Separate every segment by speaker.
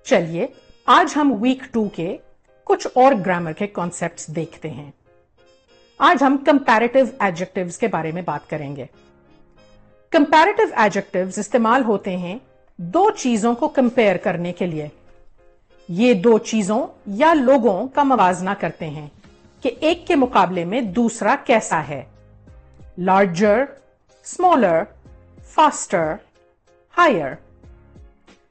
Speaker 1: चलिए आज हम वीक 2 के कुछ और ग्रामर के कॉन्सेप्ट्स देखते हैं। आज हम कंपैरेटिव एडजेक्टिव्स के बारे में बात करेंगे। कंपैरेटिव एडजेक्टिव्स इस्तेमाल होते हैं दो चीजों को कंपेयर करने के लिए। ये दो चीजों या लोगों का मवाजना करते हैं कि एक के मुकाबले में दूसरा कैसा है। Larger, smaller, faster, higher.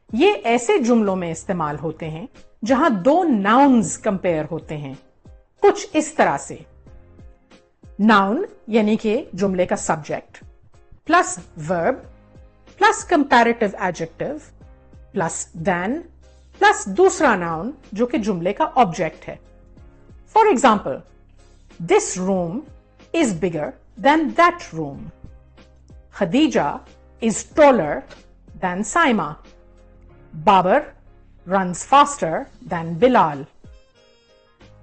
Speaker 1: ये ऐसे जुमलों में इस्तेमाल होते हैं जहां दो नाउन्स कंपेयर होते हैं, कुछ इस तरह से। नाउन यानी कि जुमले का subject plus verb plus comparative adjective plus than plus दूसरा नाउन जो कि जुमले का ऑब्जेक्ट है। For example, this room is bigger than that room. Khadija is taller than Saima. Babar runs faster than Bilal.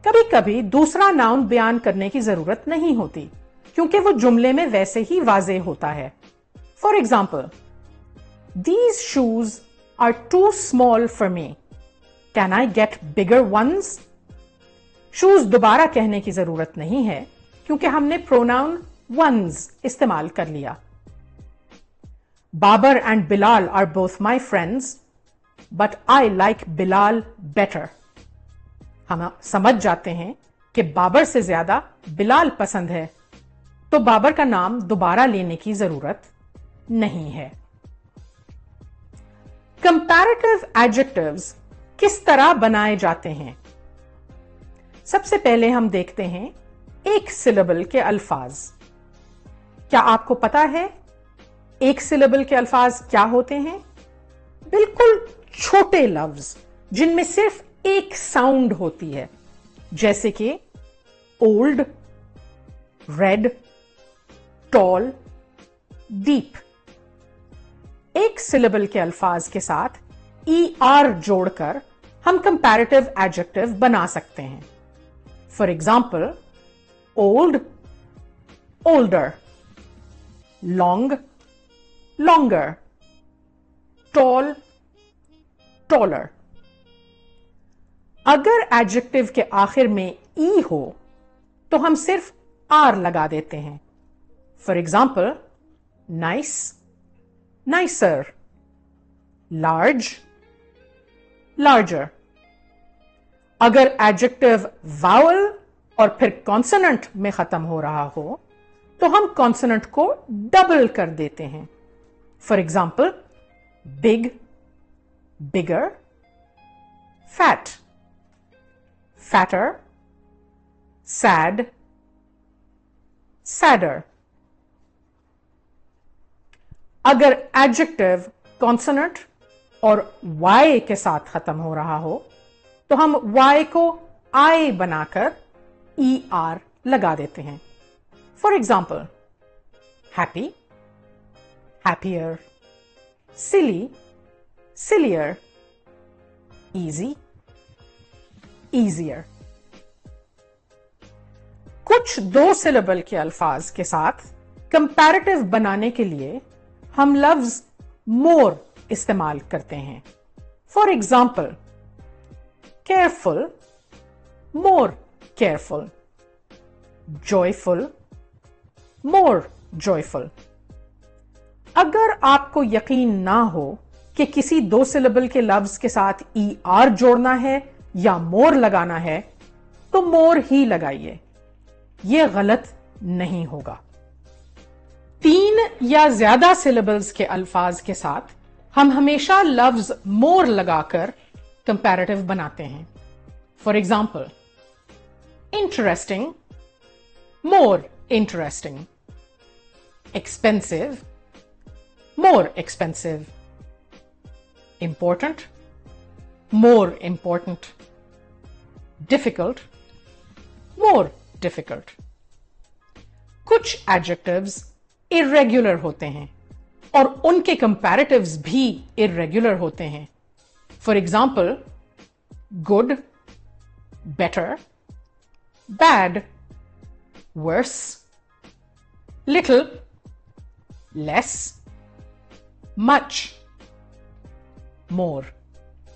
Speaker 1: कभी कभी दूसरा नाउन बयान करने की जरूरत नहीं होती क्योंकि वो जुमले में वैसे ही वाजे होता है। For example, these shoes are too small for me, can I get bigger ones. Shoes दोबारा कहने की जरूरत नहीं है क्योंकि हमने प्रोनाउन वंस इस्तेमाल कर लिया। Babar and Bilal are both my friends but I like Bilal better. हम समझ जाते हैं कि बाबर से ज्यादा बिलाल पसंद है, तो बाबर का नाम दोबारा लेने की जरूरत नहीं है। कंपैरेटिव एडजेक्टिव्स किस तरह बनाए जाते हैं? सबसे पहले हम देखते हैं एक सिलेबल के अल्फाज। क्या आपको पता है एक सिलेबल के अल्फाज क्या होते हैं? बिल्कुल छोटे लफ्ज जिनमें सिर्फ एक साउंड होती है, जैसे कि ओल्ड, रेड, टॉल, डीप। एक सिलेबल के अल्फाज के साथ ER जोड़कर हम कंपैरेटिव एडजेक्टिव बना सकते हैं। For example, old, older, long, longer, tall, taller. अगर एडजेक्टिव के आखिर में ई हो तो हम सिर्फ आर लगा देते हैं। For example, nice, nicer, large, larger. अगर एडजेक्टिव वावल और फिर कॉन्सोनेंट में खत्म हो रहा हो तो हम कॉन्सोनेंट को डबल कर देते हैं। For example, big, bigger, fat, fatter, sad, sadder। अगर एडजेक्टिव कॉन्सोनेंट और Y के साथ खत्म हो रहा हो तो हम Y को I बनाकर ER लगा देते हैं। For example, happy, happier, silly, sillier, easy, easier। कुछ दो सिलेबल के अल्फाज के साथ कंपैरेटिव बनाने के लिए हम लफ्ज मोर इस्तेमाल करते हैं। For example, careful, more careful, joyful, more joyful. अगर आपको यकीन ना हो कि किसी दो सिलेबल के लफ्ज के साथ ER जोड़ना है या मोर लगाना है तो मोर ही लगाइए, यह गलत नहीं होगा। 3 या ज्यादा सिलेबल्स के अल्फाज के साथ हम हमेशा लफ्ज मोर लगाकर कंपैरेटिव बनाते हैं। For example, interesting, more interesting, expensive, more expensive, important, more important, difficult, more difficult। कुछ एडजेक्टिव्स इर्रेगुलर होते हैं और उनके कंपैरेटिव्स भी इर्रेगुलर होते हैं। For example, good, better, bad, worse, little, less, much, more।